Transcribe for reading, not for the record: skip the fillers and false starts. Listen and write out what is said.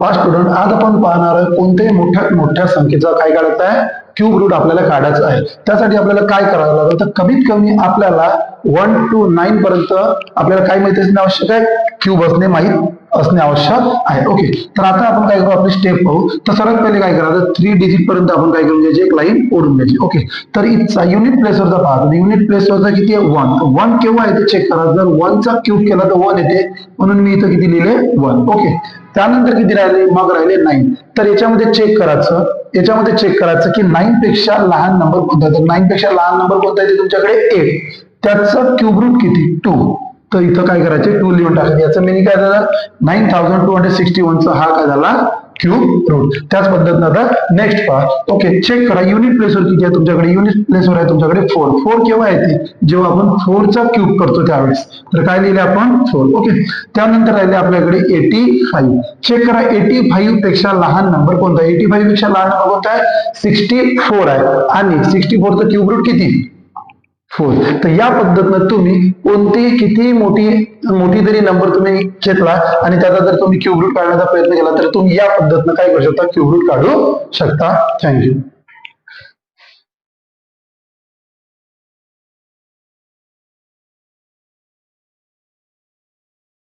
पाच स्टुडंट, आज आपण पाहणार आहे कोणत्याही मोठ्या संख्येचा काय काढायचा आहे, क्यूब रूट आपल्याला काढायचा आहे. त्यासाठी आपल्याला काय करावं लागेल, तर कमीत कमी आपल्याला 1 to 9 पर्यंत आपल्याला काय माहिती असणे आवश्यक आहे, क्यूब माहित असणे आवश्यक आहे. ओके, तर आता आपण काय करू, आपली स्टेप पाहू. तर सर्वात पहिले काय करायचं, 3 डिजिट पर्यंत आपण काय करून घ्यायची, एक लाईन ओढून घ्यायची. ओके, तर इथचा युनिट प्लेसवरचा पहा, युनिट प्लेसवरचा किती आहे, 1. 1 केव्हा आहे ते चेक करा. जर 1 चा क्यूब केला तर 1 येते, म्हणून मी इथं किती लिहिले, 1. ओके, त्यानंतर किती राहिले, मग राहिले 9. तर याच्यामध्ये चेक करायचं की 9 पेक्षा लहान नंबर कोणता आहे. तर 9 पेक्षा लहान नंबर कोणता आहे, तुमच्याकडे 8. त्याचं क्यूब रूट किती, 2. तर इथं काय करायचे, 2 लिहून टाकायचे. याचं मिनिंग काय झालं, 9261 चा हा काय झाला, क्यूब रूट. त्याच पद्धतीने आता नेक्स्ट पहा. ओके, चेक करा युनिट प्लेसवर किती आहे तुमच्याकडे, युनिट प्लेसवर आहे तुमच्याकडे 4. 4 केव्हा येते, जेव्हा आपण 4 चा क्यूब करतो त्यावेळेस. तर काय लिहिले आपण, 4. ओके, त्यानंतर राहिले आपल्याकडे 85. चेक करा 85 पेक्षा लहान नंबर कोणता आहे, 85 पेक्षा लहान नंबर कोणता आहे, 64 आहे. आणि 64 चा क्यूब रूट किती, 4. तर या पद्धतीनं तुम्ही कोणतीही किती मोठी जरी नंबर तुम्ही घेतला आणि त्याचा जर तुम्ही क्यूब रूट काढण्याचा प्रयत्न केला तर तुम्ही या पद्धतीनं काय करू शकता, क्यूब रूट काढू शकता. थँक्यू.